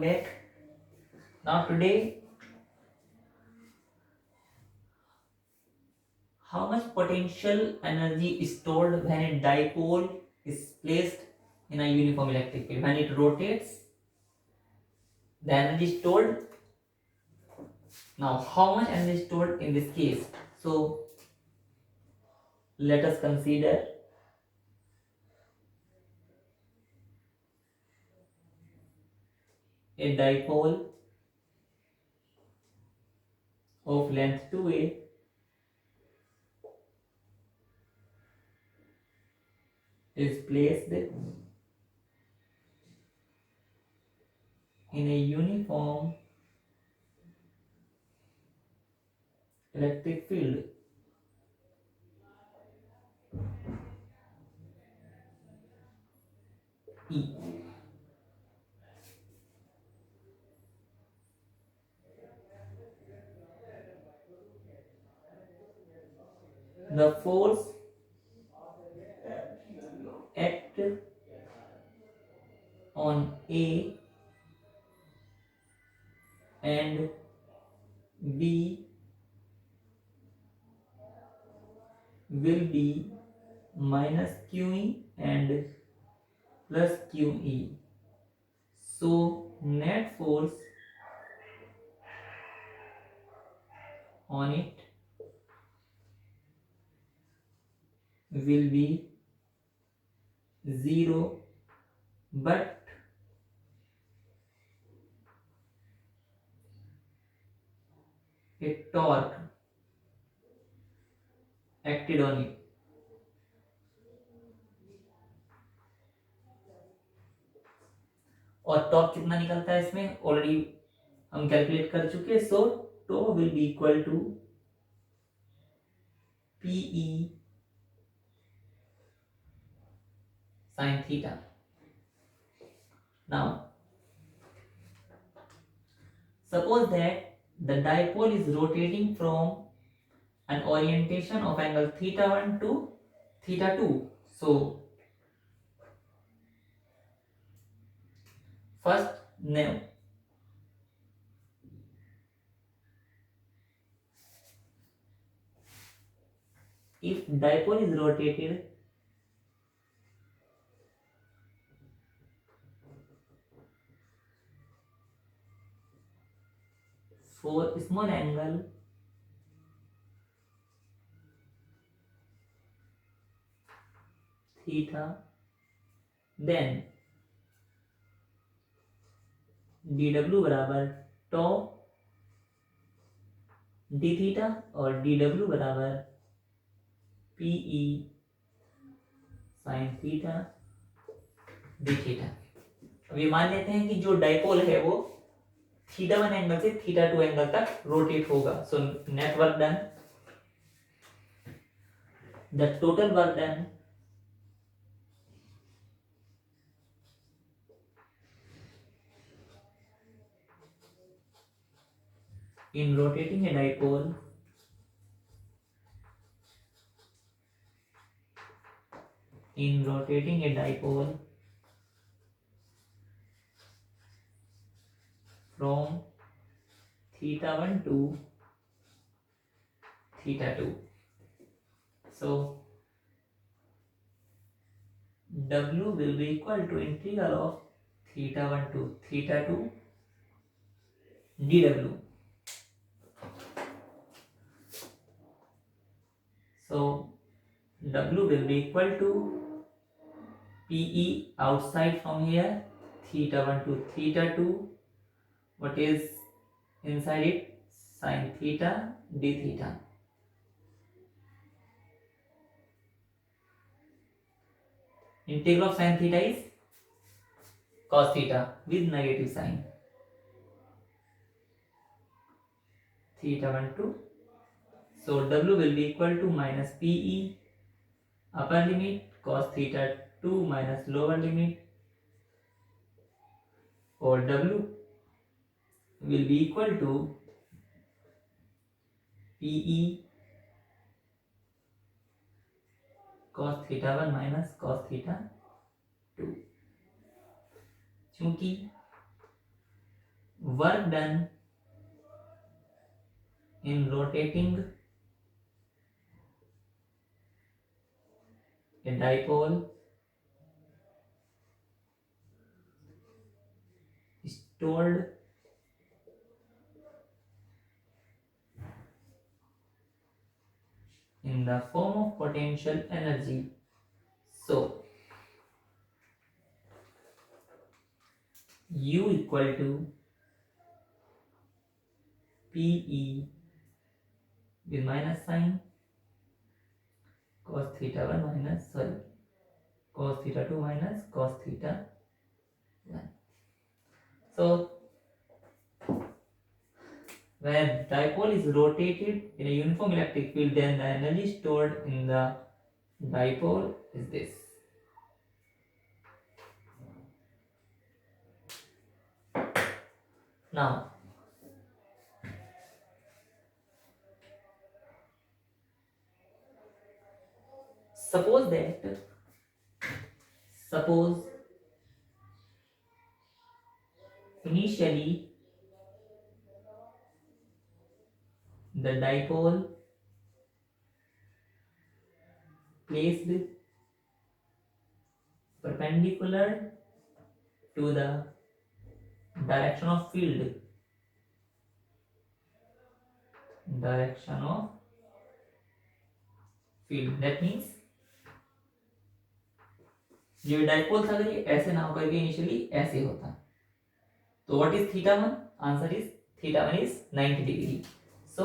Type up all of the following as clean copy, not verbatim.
back. Now today, how much potential energy is stored when a dipole is placed in a uniform electric field? When it rotates, the energy stored. Now, how much energy is stored in this case? So, let us consider a dipole of length 2a is placed in a uniform electric field. E. The force act on A and B will be minus QE and plus QE. So net force on it will be 0, but a torque acted on it. और torque कितना निकलता है इसमें already हम calculate कर चुके हैं. So tau will be equal to P E sin theta. Now suppose that the dipole is rotating from an orientation of angle theta 1 to theta 2. So first, now if dipole is rotated for small angle theta, then dw बराबर tau d theta और dw बराबर p e sine theta d theta. अब ये मान लेते हैं कि जो डाइपोल है वो थीटा 1 एंगल से थीटा 2 एंगल तक रोटेट होगा. So net work done, the total work done in rotating a dipole from theta 1 to theta 2. So W will be equal to integral of theta 1 to theta 2 dW. So W will be equal to PE outside from here, theta 1 to theta 2. What is inside it? Sin theta d theta. Integral of sin theta is cos theta with negative sign. Theta 1 to. So W will be equal to minus PE upper limit cos theta 2 minus lower limit, or W will be equal to PE cos theta 1 minus cos theta 2. चूंकि work done in rotating a dipole stored in the form of potential energy. So U equal to PE with minus sign cos theta 1 minus cos theta 2 minus cos theta 1. So when dipole is rotated in a uniform electric field, then the energy stored in the dipole is this. Now suppose initially the dipole placed perpendicular to the direction of field, that means ये dipole था, अगर ये ऐसे ना होकर के initially ऐसे होता, तो what is theta 1? Answer is theta 1 is 90 degree. So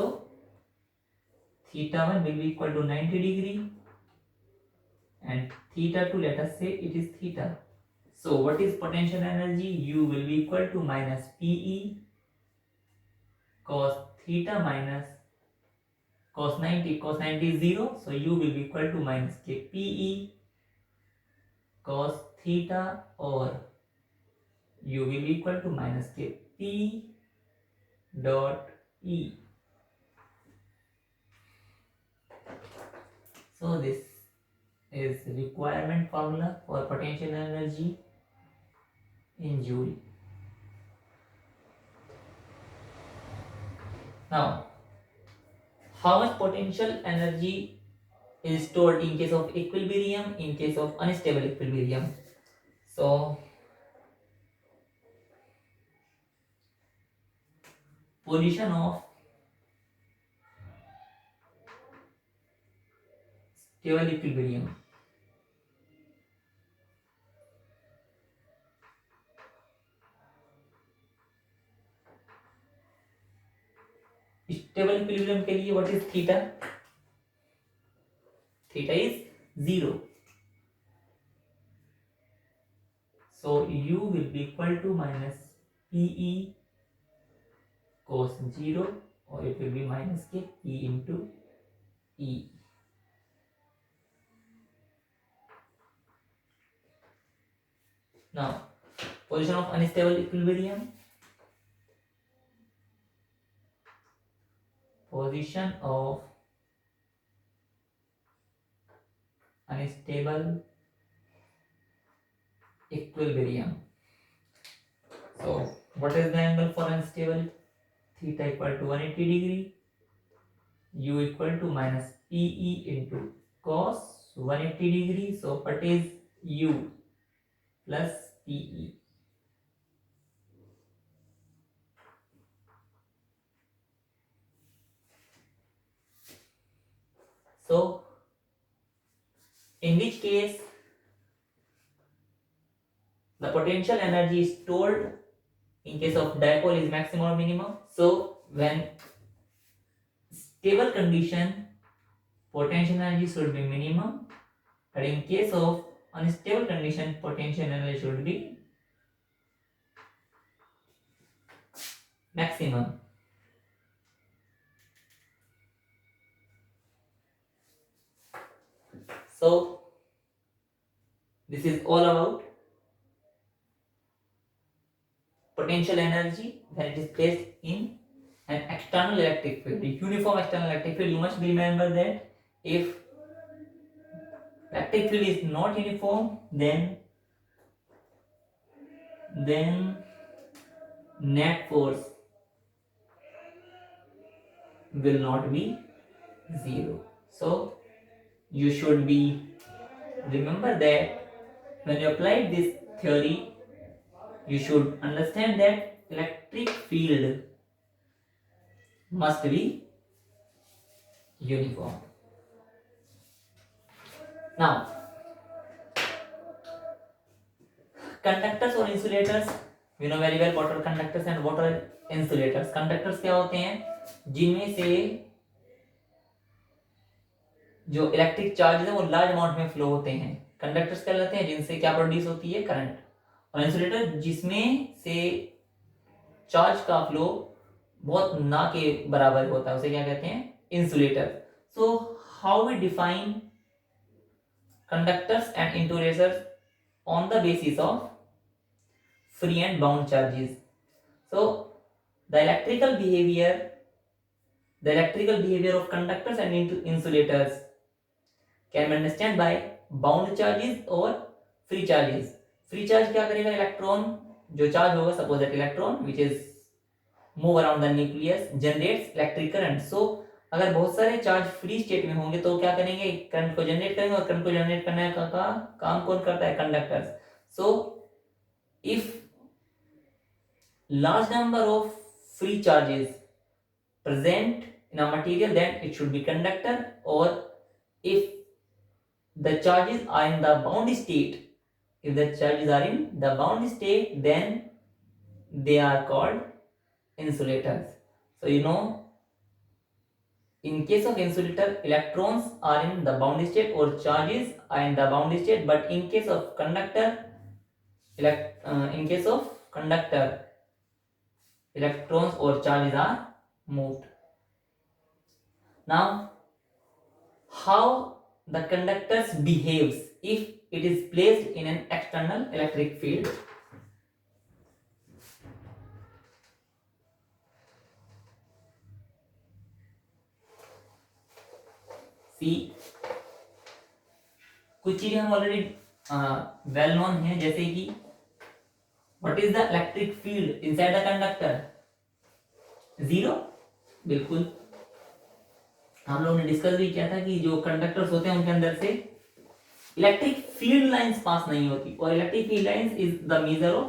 theta 1 will be equal to 90 degree and theta 2, let us say it is theta. So what is potential energy? U will be equal to minus PE cos theta minus cos 90. Cos 90 is 0, so U will be equal to minus K PE cos theta, or U will be equal to minus K P dot E. So this is requirement formula for potential energy in Joule. Now, how much potential energy is stored in case of equilibrium, in case of unstable equilibrium? So, position of stable equilibrium. Stable equilibrium के लिए what is theta? Theta is 0. So U will be equal to minus PE cos 0, or it will be minus K P into E. Now, position of unstable equilibrium. Position of unstable equilibrium. So what is the angle for unstable? Theta equal to 180 degree. U equal to minus PE into cos 180 degree. So what is U plus PE? So in which case the potential energy stored in case of dipole is maximum or minimum? So when stable condition, potential energy should be minimum, but in case of unstable condition, potential energy should be maximum. So this is all about potential energy when it is placed in an external electric field, uniform external electric field. You must remember that if electric field is not uniform, then net force will not be 0. So you should be remember that when you apply this theory, you should understand that electric field must be uniform. Now, conductors or insulators, we know very well what are conductors and what are insulators. Conductors क्या होते हैं, जिनमें से जो electric charge है वो large amount में flow होते हैं. कंडक्टर्स कहलाते हैं जिनसे क्या प्रोड्यूस होती है, करंट. और इंसुलेटर जिसमें से चार्ज का फ्लो बहुत ना के बराबर होता है, उसे क्या कहते हैं, insulator. So how we define conductors and insulators on the basis of free and bound charges. So the electrical behavior of conductors and insulators can be understood by bound charges or free charges. Free charge क्या करेगा, electron जो charge होगा, suppose that electron which is move around the nucleus generates electric current. So अगर बहुत सारे charge free state में होंगे तो क्या करेंगे, करंट को जनरेट करेंगे, और करंट को जनरेट करने का काम कौन करता है, conductors. So if large number of free charges present in a material, then it should be conductor. Or if the charges are in the bound state, then they are called insulators. So you know, in case of insulator, electrons are in the bound state or charges are in the bound state, but in case of conductor, electrons or charges are moved. Now, how the conductors behaves if it is placed in an external electric field? See, कुछ चीजें हम already well known है, जैसे कि what is the electric field inside the conductor, 0. बिल्कुल, हम लोगों ने डिस्कस भी किया था कि जो कंडक्टर्स होते हैं उनके अंदर से इलेक्ट्रिक फील्ड लाइंस पास नहीं होती, और electric field lines is the measure of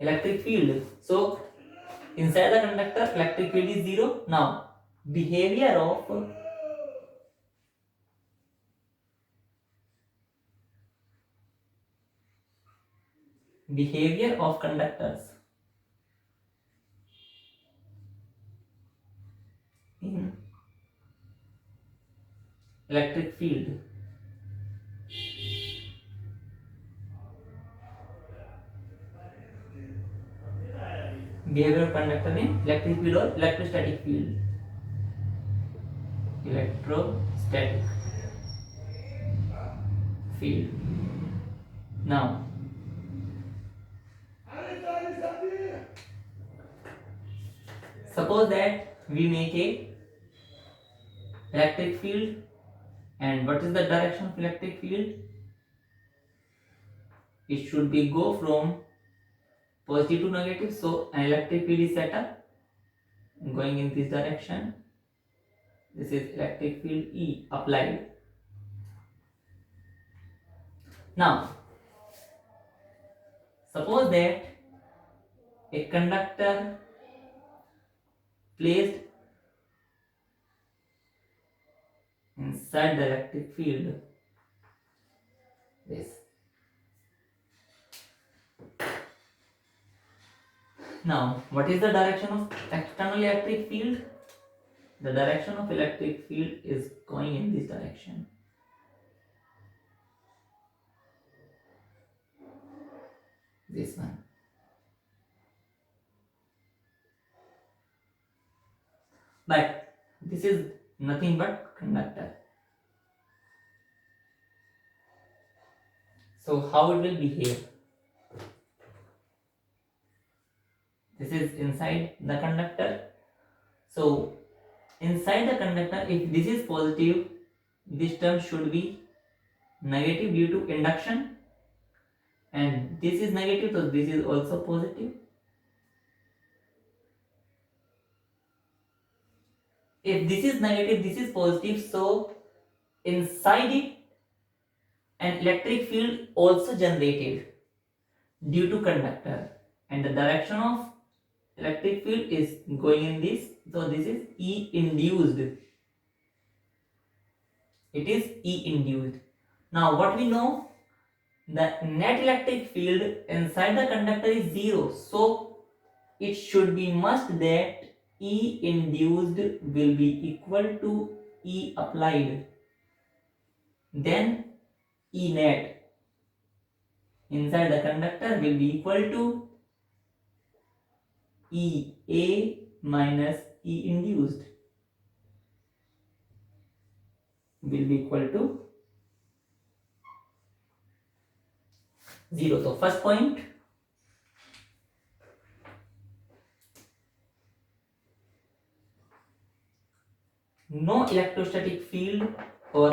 electric field. So inside the conductor electric field is 0. Now behavior of conductors in electric field. Behavior of conductor in electric field or electrostatic field. Electrostatic field. Now, suppose that we make a electric field, and what is the direction of electric field? It should be go from positive to negative. So an electric field is set up going in this direction. This is electric field E applied. Now, suppose that a conductor placed inside the electric field, this. Now, what is the direction of external electric field? The direction of electric field is going in this direction. This one. But this is nothing but conductor. So how it will behave? This is inside the conductor. So inside the conductor, if this is positive, this term should be negative due to induction, and this is negative, so this is also positive. If this is negative, this is positive, so inside it an electric field also generated due to conductor, and the direction of electric field is going in this, so this is E induced. It is E induced. Now what we know, the net electric field inside the conductor is zero, so it should be must that E induced will be equal to E applied. Then E net inside the conductor will be equal to E A minus E induced will be equal to 0. So first point, no electrostatic field or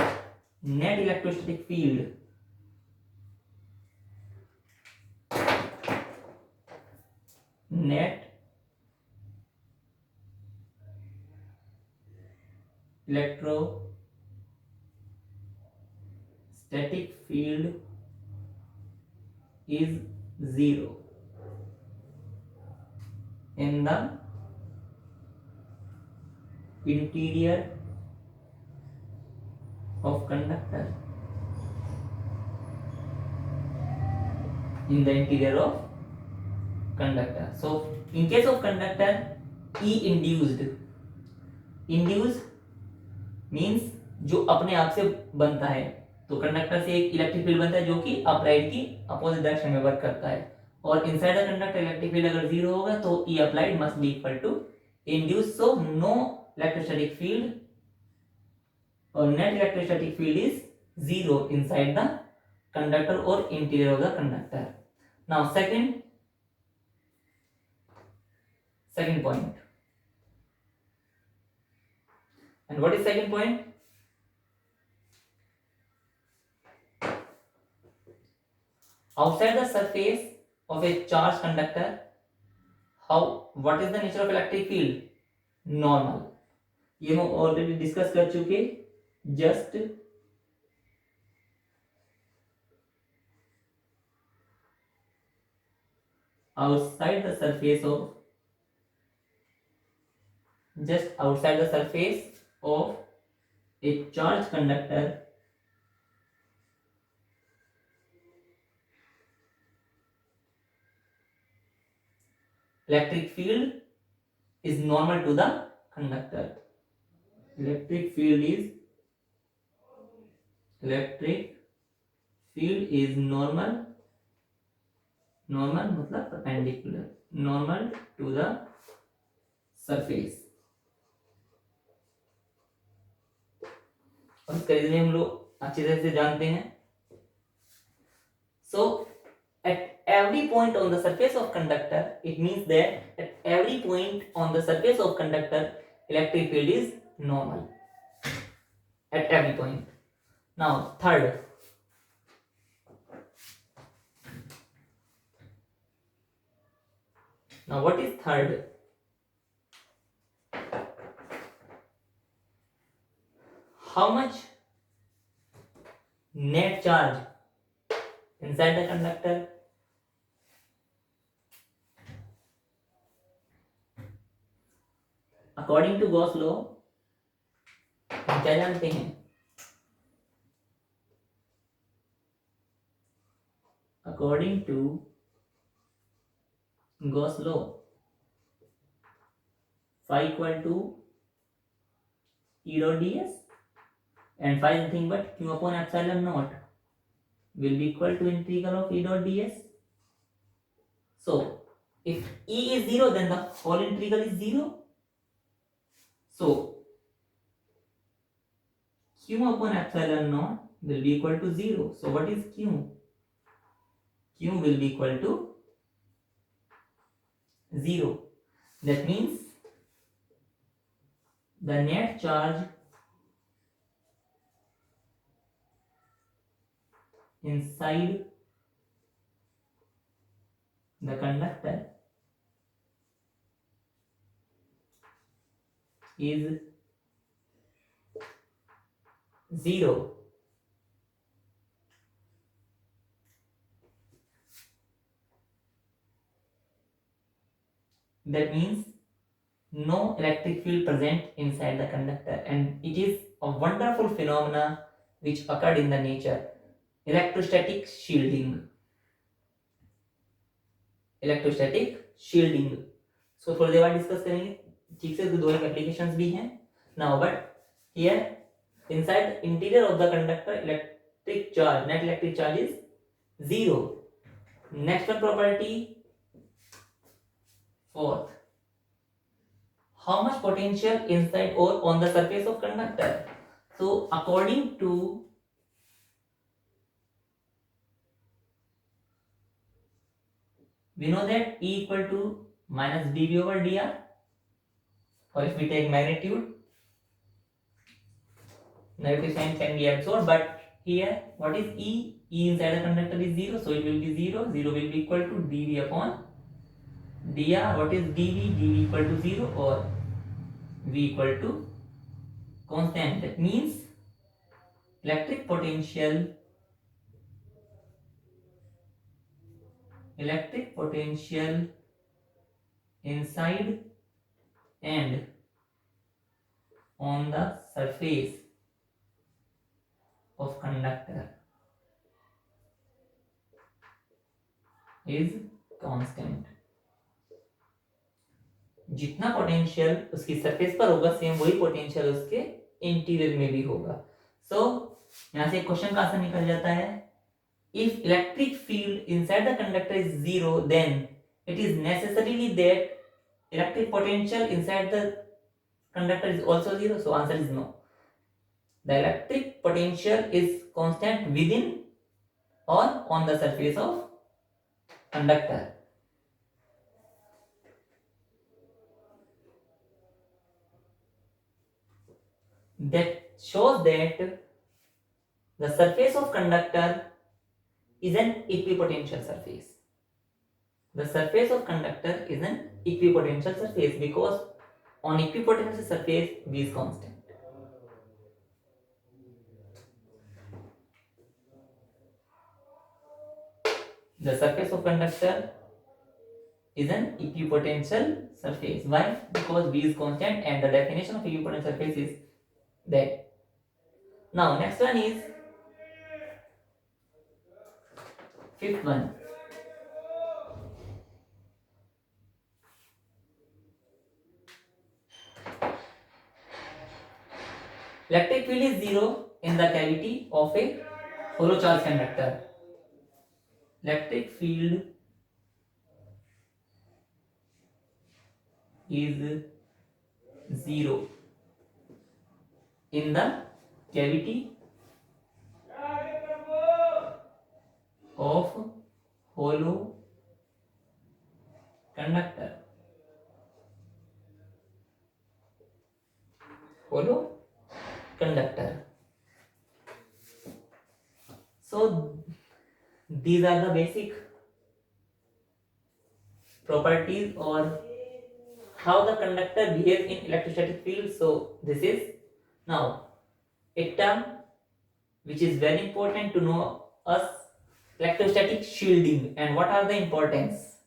net electrostatic field net electrostatic field is 0 in the interior of conductor, in the interior of conductor. So in case of conductor, E induced, induced means जो अपने आप से बनता है, तो conductor से एक electric field बनता है जो कि अपलाइड की अपोजिट डायरेक्शन में वर्क करता है, और inside the conductor electric field अगर जीरो होगा तो E applied must be equal to induce. So no electrostatic field और net electrostatic field is zero inside the conductor और interior of the conductor. Now second point. And what is second point? Outside the surface of a charged conductor, what is the nature of electric field? Normal. ये हम already discuss कर चुके. Just outside the surface of a charged conductor, electric field is normal to the conductor. Electric field is normal मतलब perpendicular, normal to the surface. और इसका reason हम लोग अच्छी तरह से जानते हैं. So at every point on the surface of conductor, it means that at every point on the surface of conductor, electric field is normal at every point. Now third, what is third? How much net charge inside the conductor? According to Gauss law, हम क्या जानते हैं? According to Gauss law, phi equal to E dot ds, and phi is nothing but q upon epsilon naught will be equal to integral of E dot ds. So if E is 0, then the whole integral is 0. So q upon epsilon naught will be equal to 0. So what is q? Q will be equal to 0. That means the net charge inside the conductor is 0, that means no electric field present inside the conductor, and it is a wonderful phenomena which occurred in the nature. Electrostatic shielding. Electrostatic shielding. So थोड़ी देर बाद discuss करेंगे ठीक से, दो एक applications भी हैं now. But here inside interior of the conductor electric charge, net electric charge is 0. Next one property, fourth, how much potential inside or on the surface of conductor. So according to we know that E equal to minus dV over dr, or if we take magnitude, negative sign can be absorbed, but here what is E? E inside the conductor is 0, so it will be 0. 0 will be equal to dV upon dr. What is dV? dV equal to 0 or V equal to constant. That means electric potential inside and on the surface of conductor is constant. जितना potential उसकी surface पर होगा same वही potential उसके interior में भी होगा. सो यहां से क्वेश्चन का आंसर निकल जाता है. If electric field inside the conductor is 0, then it is necessarily that electric potential inside the conductor is also 0. So answer is no. The electric potential is constant within or on the surface of conductor. That shows that the surface of conductor is an equipotential surface. The surface of conductor is an equipotential surface because on equipotential surface V is constant. The surface of conductor is an equipotential surface. Why? Because V is constant, and the definition of equipotential surface is that. Now next one is fifth one. Electric field is 0 in the cavity of a hollow charge conductor. Electric field is 0 in the cavity of hollow conductor. Hollow conductor. So these are the basic properties or how the conductor behaves in electrostatic field. So this is now a term which is very important to know us, electrostatic shielding, and what are the importance.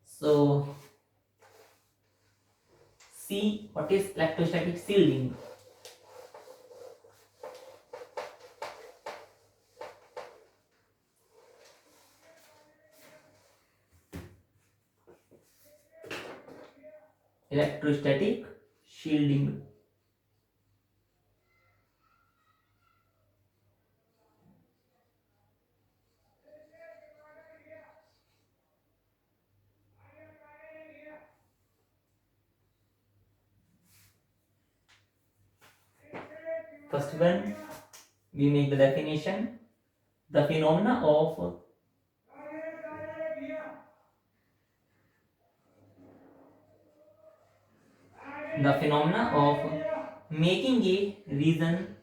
So see what is electrostatic shielding. Electrostatic shielding. First one, we make the definition. The phenomena of making a region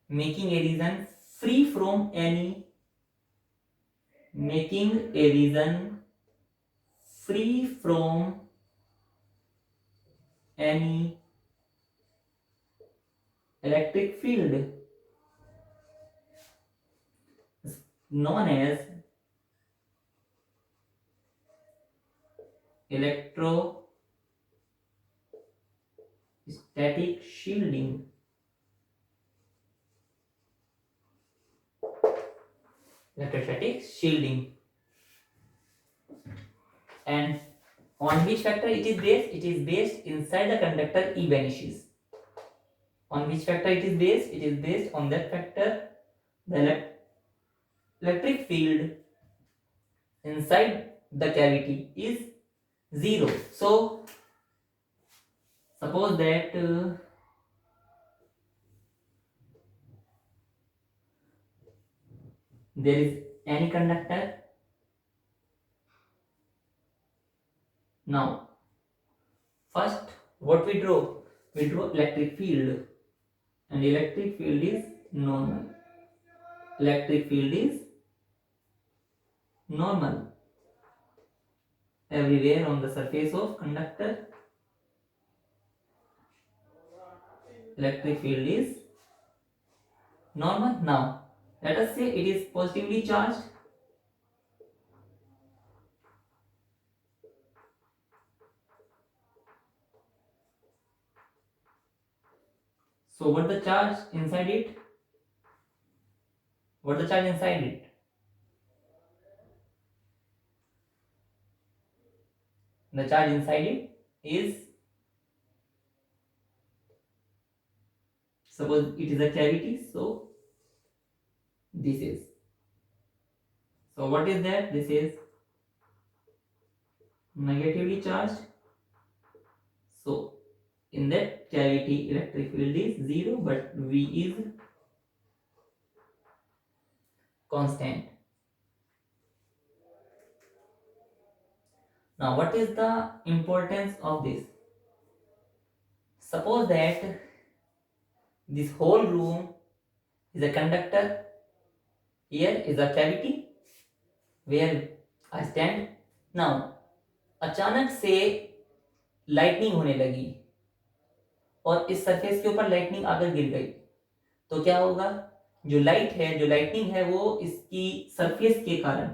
making a region free from any making a region free from any electric field known as electrostatic shielding. Electrostatic shielding. And on which factor it is based? It is based inside the conductor E vanishes. On which factor it is based? It is based on that factor. The electric field inside the cavity is 0. So suppose that there is any conductor. Now first what we draw? We draw electric field, and electric field is normal. Electric field is normal everywhere on the surface of conductor. Electric field is normal. Now let us say it is positively charged. So what the charge inside it? What the charge inside it? The charge inside it is, suppose it is a cavity, so this is. So what is that? This is negatively charged. So in that cavity electric field is 0, but V is constant. Now what is the importance of this? Suppose that this whole room is a conductor, here is a cavity where I stand. Now अचानक से lightning होने लगी और इस surface के ऊपर lightning आकर गिर गई, तो क्या होगा? जो लाइट है, जो लाइटनिंग है, वो इसकी सरफेस के कारण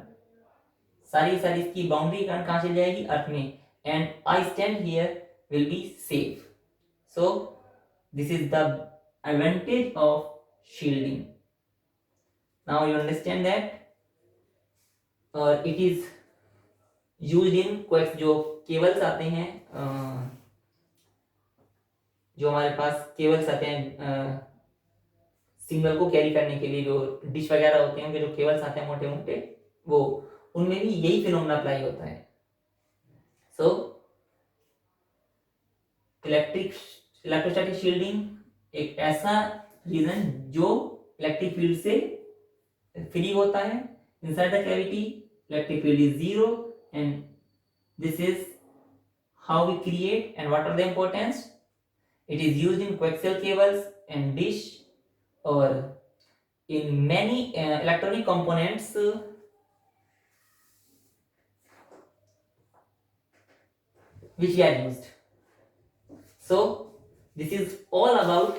सारी इसकी बाउंड्री कारण कहां चली जाएगी? अर्थ में. And I stand here will be safe. So this is the advantage of shielding. Now you understand that. और it is used in coax, जो केबल्स आते हैं, जो हमारे पास केबल्स आते हैं सिग्नल को कैरी करने के लिए, जो डिश वगैरह होते हैं उनके जो केबल्स आते हैं मोटे मोटे, वो उनमें भी यही फिनोमेना अप्लाई होता है. सो इलेक्ट्रोस्टैटिक शील्डिंग एक ऐसा रीजन जो इलेक्ट्रिक फील्ड से फ्री होता है. Inside the cavity electric field is 0, and this is how we create. And what are the importance? It is used in coaxial cables and dish, or in many electronic components which we are used. So this is all about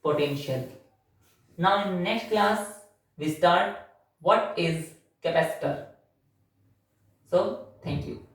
potential. Now in next class we start what is capacitor. So thank you.